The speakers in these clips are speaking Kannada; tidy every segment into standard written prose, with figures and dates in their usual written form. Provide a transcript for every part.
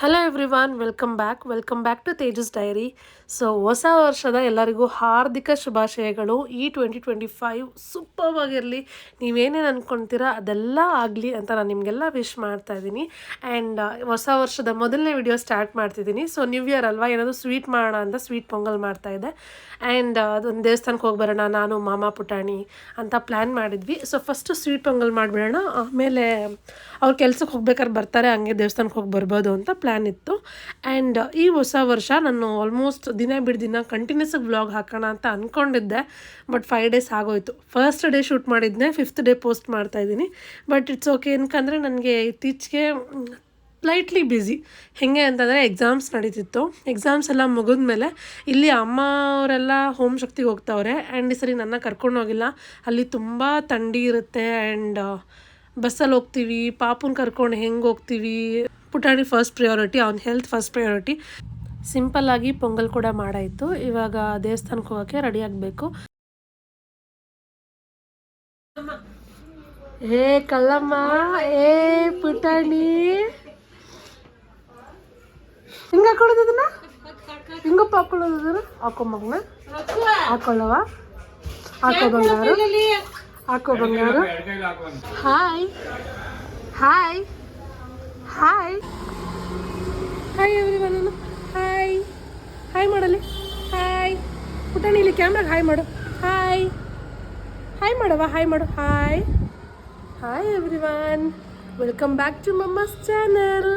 Hello everyone, welcome back to Tejas diary. So ಹೊಸ ವರ್ಷದ ಎಲ್ಲರಿಗೂ ಹಾರ್ದಿಕ ಶುಭಾಶಯಗಳು. ಈ 2025 ಸೂಪರ್ ಆಗಿರಲಿ. ನೀವೇನೇನು ಅಂದ್ಕೊಳ್ತೀರಾ ಅದೆಲ್ಲ ಆಗಲಿ ಅಂತ ನಾನು ನಿಮಗೆಲ್ಲ ವಿಶ್ ಮಾಡ್ತಾ ಇದ್ದೀನಿ. ಆ್ಯಂಡ್ ಹೊಸ ವರ್ಷದ ಮೊದಲನೇ ವಿಡಿಯೋ ಸ್ಟಾರ್ಟ್ ಮಾಡ್ತಿದ್ದೀನಿ. ಸೊ ನ್ಯೂ ಇಯರ್ ಅಲ್ವಾ, ಏನಾದರೂ ಸ್ವೀಟ್ ಮಾಡೋಣ ಅಂತ ಸ್ವೀಟ್ ಪೊಂಗಲ್ ಮಾಡ್ತಾಯಿದ್ದೆ. ಆ್ಯಂಡ್ ಅದೊಂದು ದೇವಸ್ಥಾನಕ್ಕೆ ಹೋಗಿ ಬರೋಣ, ನಾನು ಮಾಮ ಪುಟಾಣಿ ಅಂತ ಪ್ಲ್ಯಾನ್ ಮಾಡಿದ್ವಿ. ಸೊ ಫಸ್ಟು ಸ್ವೀಟ್ ಪೊಂಗಲ್ ಮಾಡಿಬಿಡೋಣ, ಆಮೇಲೆ ಅವ್ರು ಕೆಲ್ಸಕ್ಕೆ ಹೋಗ್ಬೇಕಾದ್ರೆ ಬರ್ತಾರೆ, ಹಂಗೆ ದೇವಸ್ಥಾನಕ್ಕೆ ಹೋಗಿ ಬರ್ಬೋದು ಅಂತ ಪ್ಲ್ಯಾನ್ ಇತ್ತು. ಆ್ಯಂಡ್ ಈ ಹೊಸ ವರ್ಷ ನಾನು ಆಲ್ಮೋಸ್ಟ್ ದಿನ ಬಿಟ್ಟು ದಿನ ಕಂಟಿನ್ಯೂಸಾಗಿ ವ್ಲಾಗ್ ಹಾಕೋಣ ಅಂತ ಅಂದ್ಕೊಂಡಿದ್ದೆ. ಬಟ್ 5 ಡೇಸ್ ಆಗೋಯ್ತು. ಫಸ್ಟ್ ಡೇ ಶೂಟ್ ಮಾಡಿದ್ದೆ, 5th ಡೇ ಪೋಸ್ಟ್ ಮಾಡ್ತಾಯಿದ್ದೀನಿ. ಬಟ್ ಇಟ್ಸ್ ಓಕೆ, ಏನಕ್ಕಂದರೆ ನನಗೆ ಇತ್ತೀಚೆಗೆ ಲೈಟ್ಲಿ ಬ್ಯುಸಿ. ಹೇಗೆ ಅಂತಂದರೆ ಎಕ್ಸಾಮ್ಸ್ ನಡೀತಿತ್ತು. ಎಕ್ಸಾಮ್ಸ್ ಎಲ್ಲ ಮುಗಿದ್ಮೇಲೆ ಇಲ್ಲಿ ಅಮ್ಮ ಅವರೆಲ್ಲ ಹೋಮ್ ಶಕ್ತಿಗೆ ಹೋಗ್ತಾವ್ರೆ. ಆ್ಯಂಡ್ ಈ ಸರಿ ನನ್ನ ಕರ್ಕೊಂಡು ಹೋಗಿಲ್ಲ, ಅಲ್ಲಿ ತುಂಬ ಥಂಡಿ ಇರುತ್ತೆ. ಆ್ಯಂಡ್ ಬಸ್ಸಲ್ಲಿ ಹೋಗ್ತೀವಿ, ಪಾಪುನ ಕರ್ಕೊಂಡು ಹೆಂಗೆ ಹೋಗ್ತೀವಿ. ಪುಟಾಣಿ ಫಸ್ಟ್ ಪ್ರಿಯಾರಿಟಿ, ಅವ್ನ ಹೆಲ್ತ್ ಫಸ್ಟ್ ಪ್ರಿಯಾರಿಟಿ. ಸಿಂಪಲ್ಲಾಗಿ ಪೊಂಗಲ್ ಕೂಡ ಮಾಡಾಯಿತು. ಇವಾಗ ದೇವಸ್ಥಾನಕ್ಕೆ ಹೋಗೋಕ್ಕೆ ರೆಡಿ ಆಗಬೇಕು. ಏ ಕಲ್ಲಮ್ಮ, ಏ ಪುಟಾಣಿ, ಹಿಂಗೆ ಹಾಕೊಳ್ಳೋದನ್ನ, ಹಿಂಗಪ್ಪ ಹಾಕೊಳ್ಳೋದನ್ನ ಹಾಕೋ ಮಗನ, ಹಾಕೊಳ್ಳವ, ಹಾಕೋ ಬಂಗಾರು, ಹಾಕೋ ಬಂಗಾರು. Hi hi hi hi everyone. Hi hi ಮಾಡಲಿ. ಹಾಯ್ ಪುಟಾಣಿ, ಇಲ್ಲಿ ಕ್ಯಾಮ್ರಾಗ ಹಾಯ್ ಮಾಡು. ಹಾಯ್ ಹಾಯ್ ಮಾಡವ, ಹಾಯ್ ಮಾಡು. Hi hi everyone, welcome back to mumma's channel.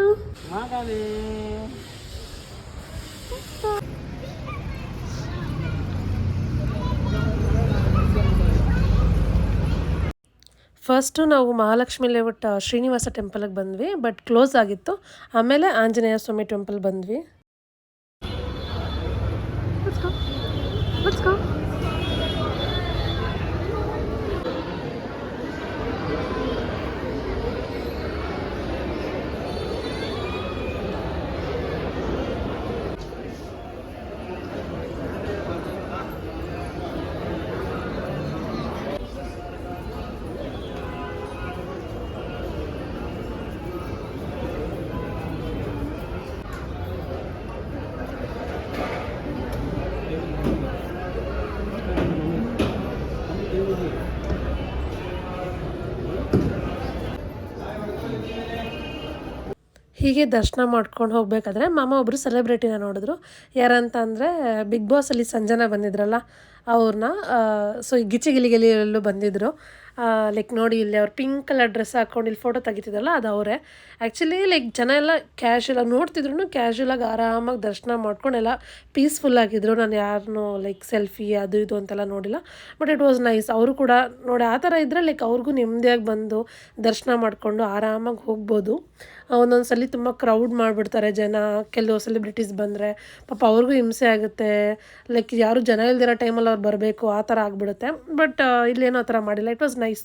First ನಾವು ಮಹಾಲಕ್ಷ್ಮಿ ಲೇಔಟ್ ಶ್ರೀನಿವಾಸ ಟೆಂಪಲ್ಗೆ ಬಂದ್ವಿ, ಬಟ್ ಕ್ಲೋಸ್ ಆಗಿತ್ತು. ಆಮೇಲೆ ಆಂಜನೇಯ ಸ್ವಾಮಿ ಟೆಂಪಲ್ ಬಂದ್ವಿ. Let's go. ಹೀಗೆ ದರ್ಶನ ಮಾಡ್ಕೊಂಡು ಹೋಗಬೇಕಾದ್ರೆ ಮಾಮ ಒಬ್ಬರು ಸೆಲೆಬ್ರಿಟಿನ ನೋಡಿದ್ರು. ಯಾರಂತ ಅಂದರೆ ಬಿಗ್ ಬಾಸಲ್ಲಿ ಸಂಜನಾ ಬಂದಿದ್ರಲ್ಲ ಅವ್ರನ್ನ. ಸೊ ಗಿಚ್ಚಿ ಗಿಲಿಗೆಲಿಯಲ್ಲೂ ಬಂದಿದ್ದರು. ಲೈಕ್ ನೋಡಿ, ಇಲ್ಲಿ ಅವ್ರು ಪಿಂಕ್ ಕಲರ್ ಡ್ರೆಸ್ ಹಾಕ್ಕೊಂಡು ಇಲ್ಲಿ ಫೋಟೋ ತೆಗಿತಿದ್ರಲ್ಲ, ಅದು ಅವರೇ. ಆ್ಯಕ್ಚುಲಿ ಲೈಕ್ ಜನ ಎಲ್ಲ ಕ್ಯಾಶುಯಲಾಗಿ ನೋಡ್ತಿದ್ರು, ಕ್ಯಾಶುಯಲಾಗಿ ಆರಾಮಾಗಿ ದರ್ಶನ ಮಾಡ್ಕೊಂಡು ಎಲ್ಲ ಪೀಸ್ಫುಲ್ಲಾಗಿದ್ದರು. ನಾನು ಯಾರನ್ನೂ ಲೈಕ್ ಸೆಲ್ಫಿ ಅದು ಇದು ಅಂತೆಲ್ಲ ನೋಡಿಲ್ಲ. But it was nice. ಅವರು ಕೂಡ ನೋಡಿ ಆ ಥರ ಇದ್ದರೆ ಲೈಕ್ ಅವ್ರಿಗೂ ನೆಮ್ಮದಿಯಾಗಿ ಬಂದು ದರ್ಶನ ಮಾಡಿಕೊಂಡು ಆರಾಮಾಗಿ ಹೋಗ್ಬೋದು. ಒಂದೊಂದು ಸಲ ತುಂಬ ಕ್ರೌಡ್ ಮಾಡಿಬಿಡ್ತಾರೆ ಜನ, ಕೆಲವು ಸೆಲೆಬ್ರಿಟೀಸ್ ಬಂದರೆ ಪಾಪ ಅವ್ರಿಗೂ ಹಿಂಸೆ ಆಗುತ್ತೆ. ಲೈಕ್ ಯಾರು ಜನ ಇಲ್ದಿರೋ ಟೈಮಲ್ಲಿ ಅವ್ರು ಬರಬೇಕು, ಆ ಥರ ಆಗಿಬಿಡುತ್ತೆ. ಬಟ್ ಇಲ್ಲೇನೋ ಆ ಥರ ಮಾಡಿಲ್ಲ. It was nice.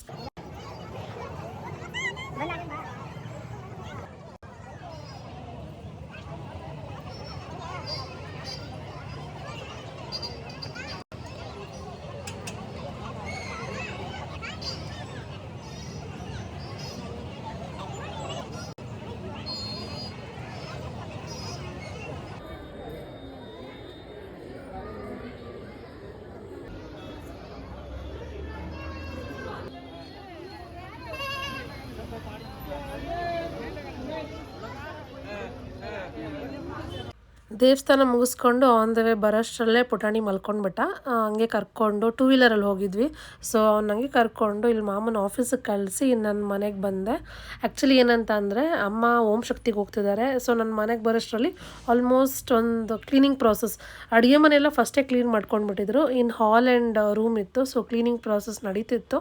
ದೇವಸ್ಥಾನ ಮುಗಿಸ್ಕೊಂಡು ಆನ್ ದ ವೇ ಬರೋಷ್ಟರಲ್ಲೇ ಪುಟಾಣಿ ಮಲ್ಕೊಂಡ್ಬಿಟ್ಟ. ಹಂಗೆ ಕರ್ಕೊಂಡು 2 ವೀಲರಲ್ಲಿ ಹೋಗಿದ್ವಿ. ಸೊ ಅವ್ನಂಗೆ ಕರ್ಕೊಂಡು ಇಲ್ಲಿ ಮಾಮನ ಆಫೀಸಿಗೆ ಕಳಿಸಿ ನನ್ನ ಮನೆಗೆ ಬಂದೆ. ಆ್ಯಕ್ಚುಲಿ ಏನಂತ ಅಂದರೆ ಅಮ್ಮ ಓಂ ಶಕ್ತಿಗೆ ಹೋಗ್ತಿದ್ದಾರೆ. ಸೊ ನನ್ನ ಮನೆಗೆ ಬರೋಷ್ಟರಲ್ಲಿ ಆಲ್ಮೋಸ್ಟ್ ಒಂದು ಕ್ಲೀನಿಂಗ್ ಪ್ರಾಸೆಸ್, ಅಡುಗೆ ಮನೆಯೆಲ್ಲ ಫಸ್ಟೇ ಕ್ಲೀನ್ ಮಾಡ್ಕೊಂಡ್ಬಿಟ್ಟಿದ್ರು. ಇನ್ನು ಹಾಲ್ ಆ್ಯಂಡ್ ರೂಮ್ ಇತ್ತು. ಸೊ ಕ್ಲೀನಿಂಗ್ ಪ್ರಾಸೆಸ್ ನಡೀತಿತ್ತು.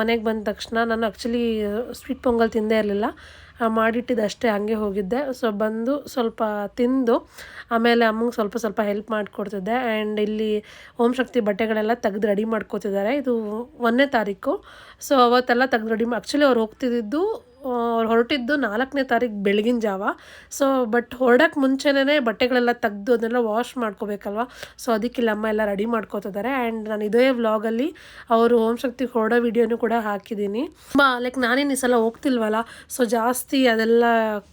ಮನೆಗೆ ಬಂದ ತಕ್ಷಣ ನಾನು ಆ್ಯಕ್ಚುಲಿ ಸ್ವೀಟ್ ಪೊಂಗಲ್ ತಿಂದೇ ಇರಲಿಲ್ಲ, ಮಾಡಿಟ್ಟಿದ್ದಷ್ಟೇ ಹಂಗೆ ಹೋಗಿದ್ದೆ. ಸೊ ಬಂದು ಸ್ವಲ್ಪ ತಿಂದು ಆಮೇಲೆ ಅಮ್ಮಂಗೆ ಸ್ವಲ್ಪ ಹೆಲ್ಪ್ ಮಾಡಿಕೊಡ್ತಿದ್ದೆ. ಆ್ಯಂಡ್ ಇಲ್ಲಿ ಓಂ ಶಕ್ತಿ ಬಟ್ಟೆಗಳೆಲ್ಲ ತೆಗೆದು ರೆಡಿ ಮಾಡ್ಕೋತಿದ್ದಾರೆ. ಇದು 1ನೇ ತಾರೀಕು. ಸೊ ಅವತ್ತೆಲ್ಲ ತೆಗೆದು ರೆಡಿ ಆ್ಯಕ್ಚುಲಿ ಅವ್ರು ಹೋಗ್ತಿದ್ದು ಅವ್ರು ಹೊರಟಿದ್ದು 4ನೇ ತಾರೀಕು ಬೆಳಗಿನ ಜಾವ. ಸೊ ಬಟ್ ಹೊರಡೋಕ್ಕೆ ಮುಂಚೆನೇ ಬಟ್ಟೆಗಳೆಲ್ಲ ತೆಗ್ದು ಅದನ್ನೆಲ್ಲ ವಾಶ್ ಮಾಡ್ಕೋಬೇಕಲ್ವ. ಸೊ ಅದಕ್ಕೆ ಇಲ್ಲಮ್ಮ ಎಲ್ಲ ರೆಡಿ ಮಾಡ್ಕೋತಿದ್ದಾರೆ. ಆ್ಯಂಡ್ ನಾನು ಇದೇ ವ್ಲಾಗಲ್ಲಿ ಅವರು ಓಂ ಶಕ್ತಿ ಹೊರಡೋ ವಿಡಿಯೋನು ಕೂಡ ಹಾಕಿದ್ದೀನಿ. ಲೈಕ್ ನಾನೇನು ಈ ಸಲ ಹೋಗ್ತಿಲ್ವಲ್ಲ, ಸೊ ಜಾಸ್ತಿ ಅದೆಲ್ಲ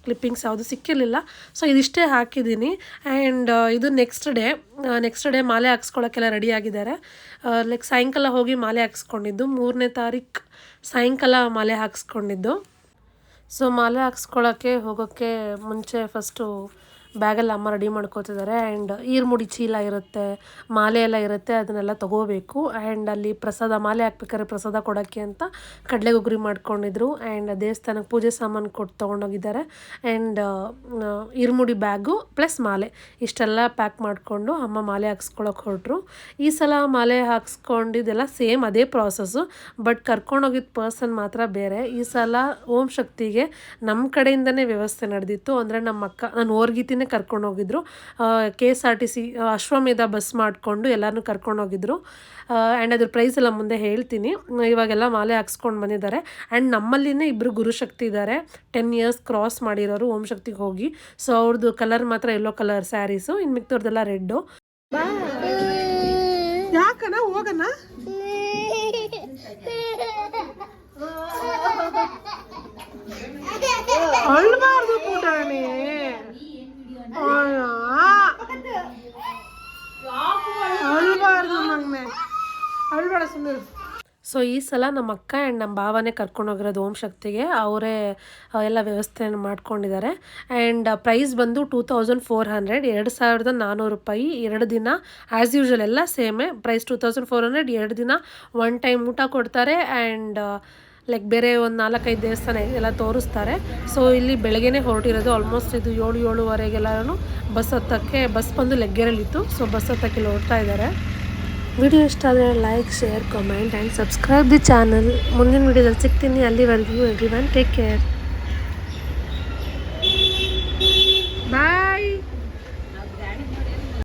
ಕ್ಲಿಪ್ಪಿಂಗ್ಸ್ ಯಾವುದು ಸಿಕ್ಕಿರಲಿಲ್ಲ. ಸೊ ಇದಿಷ್ಟೇ ಹಾಕಿದ್ದೀನಿ. ಆ್ಯಂಡ್ ಇದು ನೆಕ್ಸ್ಟ್ ಡೇ ಮಾಲೆ ಹಾಕ್ಸ್ಕೊಳ್ಳೋಕ್ಕೆಲ್ಲ ರೆಡಿ ಆಗಿದ್ದಾರೆ. ಲೈಕ್ ಸಾಯಂಕಾಲ ಹೋಗಿ ಮಾಲೆ ಹಾಕ್ಸ್ಕೊಂಡಿದ್ದು, 3ನೇ ತಾರೀಕು ಸಾಯಂಕಾಲ ಮಾಲೆ ಹಾಕ್ಸ್ಕೊಂಡಿದ್ದು. ಸೊ ಮಾಲೆ ಹಾಕ್ಸ್ಕೊಳ್ಳೋಕ್ಕೆ ಹೋಗೋಕ್ಕೆ ಮುಂಚೆ ಫಸ್ಟು ಬ್ಯಾಗಲ್ಲಿ ಅಮ್ಮ ರೆಡಿ ಮಾಡ್ಕೋತಿದ್ದಾರೆ. ಆ್ಯಂಡ್ ಈರ್ಮುಡಿ ಚೀಲ ಇರುತ್ತೆ, ಮಾಲೆ ಎಲ್ಲ ಇರುತ್ತೆ, ಅದನ್ನೆಲ್ಲ ತೊಗೋಬೇಕು. ಆ್ಯಂಡ್ ಅಲ್ಲಿ ಪ್ರಸಾದ, ಮಾಲೆ ಹಾಕ್ಬೇಕಾದ್ರೆ ಪ್ರಸಾದ ಕೊಡೋಕ್ಕೆ ಅಂತ ಕಡಲೆಗೊಗ್ರಿ ಮಾಡ್ಕೊಂಡಿದ್ರು. ಆ್ಯಂಡ್ ದೇವಸ್ಥಾನಕ್ಕೆ ಪೂಜೆ ಸಾಮಾನು ಕೊಟ್ಟು ತೊಗೊಂಡೋಗಿದ್ದಾರೆ. ಆ್ಯಂಡ್ ಈರ್ಮುಡಿ ಬ್ಯಾಗು ಪ್ಲಸ್ ಮಾಲೆ ಇಷ್ಟೆಲ್ಲ ಪ್ಯಾಕ್ ಮಾಡಿಕೊಂಡು ಅಮ್ಮ ಮಾಲೆ ಹಾಕ್ಸ್ಕೊಳಕ್ಕೆ ಹೊರಟರು. ಈ ಸಲ ಮಾಲೆ ಹಾಕ್ಸ್ಕೊಂಡಿದ್ದೆಲ್ಲ ಸೇಮ್ ಅದೇ ಪ್ರಾಸೆಸ್ಸು, ಬಟ್ ಕರ್ಕೊಂಡೋಗಿದ್ದ ಪರ್ಸನ್ ಮಾತ್ರ ಬೇರೆ. ಈ ಸಲ ಓಂ ಶಕ್ತಿಗೆ ನಮ್ಮ ಕಡೆಯಿಂದನೇ ವ್ಯವಸ್ಥೆ ನಡೆದಿತ್ತು. ಅಂದರೆ ನಮ್ಮ ಅಕ್ಕ, ನಾನು ಓರ್ಗಿತಿನೇ ಕರ್ಕೊಂಡೋಗಿದ್ರು. KSRTC ಅಶ್ವಮೇಧ ಬಸ್ ಮಾಡಿಕೊಂಡು ಎಲ್ಲರೂ ಕರ್ಕೊಂಡೋಗಿದ್ರು. ಆ್ಯಂಡ್ ಅದ್ರ ಪ್ರೈಸ್ ಎಲ್ಲ ಮುಂದೆ ಹೇಳ್ತೀನಿ. ಇವಾಗೆಲ್ಲ ಮಾಲೆ ಹಾಕ್ಸ್ಕೊಂಡು ಬಂದಿದ್ದಾರೆ. ಆ್ಯಂಡ್ ನಮ್ಮಲ್ಲಿನೇ ಇಬ್ಬರು ಗುರುಶಕ್ತಿ ಇದ್ದಾರೆ, 10 ಇಯರ್ಸ್ ಕ್ರಾಸ್ ಮಾಡಿರೋರು ಓಂ ಶಕ್ತಿಗೆ ಹೋಗಿ. ಸೊ ಅವ್ರದ್ದು ಕಲರ್ ಮಾತ್ರ ಯೆಲ್ಲೋ ಕಲರ್ ಸ್ಯಾರೀಸು, ಇನ್ನು ಮಿಕ್ತವ್ರದ್ದೆಲ್ಲ ರೆಡ್ಡು. ಯಾಕನ ಹೋಗಣ ಅಳ್ಬಾರ್ದು ಪುಟಾಣಿ, ಅಳ್ಬಾರ್ದು ಮಗನೆ, ಅಳ್ಬೇಡ ಸುಮ್ಮನೆ. ಸೊ ಈ ಸಲ ನಮ್ಮ ಅಕ್ಕ ಆ್ಯಂಡ್ ನಮ್ಮ ಭಾವನೇ ಕರ್ಕೊಂಡೋಗಿರೋದು ಓಂ ಶಕ್ತಿಗೆ. ಅವರೇ ಎಲ್ಲ ವ್ಯವಸ್ಥೆಯನ್ನು ಮಾಡ್ಕೊಂಡಿದ್ದಾರೆ. ಆ್ಯಂಡ್ ಪ್ರೈಸ್ ಬಂದು 2400, 2400 ರೂಪಾಯಿ. 2 ದಿನ ಆ್ಯಸ್ ಯೂಶ್ವಲ್ ಎಲ್ಲ ಸೇಮೇ ಪ್ರೈಸ್, 2400. 2 ದಿನ 1 ಟೈಮ್ ಊಟ ಕೊಡ್ತಾರೆ. ಆ್ಯಂಡ್ ಲೈಕ್ ಬೇರೆ ಒಂದು 4-5 ದೇವಸ್ಥಾನ ಎಲ್ಲ ತೋರಿಸ್ತಾರೆ. ಸೊ ಇಲ್ಲಿ ಬೆಳಗ್ಗೆನೇ ಹೊರಟಿರೋದು. ಆಲ್ಮೋಸ್ಟ್ ಇದು 7-7:30 ಬಸ್ ಬಂದು ಲೆಗ್ಗೆರಲ್ಲಿತ್ತು. ಸೊ ಬಸ್ ಹತ್ತಕ್ಕೆ ಹೊರಡ್ತಾ ಇದ್ದಾರೆ. ವಿಡಿಯೋ ಇಷ್ಟ ಆದರೆ like, share, comment and subscribe the channel. ಮುಂದಿನ ವಿಡಿಯೋದಲ್ಲಿ ಸಿಗ್ತೀನಿ. ಅಲ್ಲಿವರೆಗೂ ಎವ್ರಿವನ್ ಟೇಕ್ ಕೇರ್.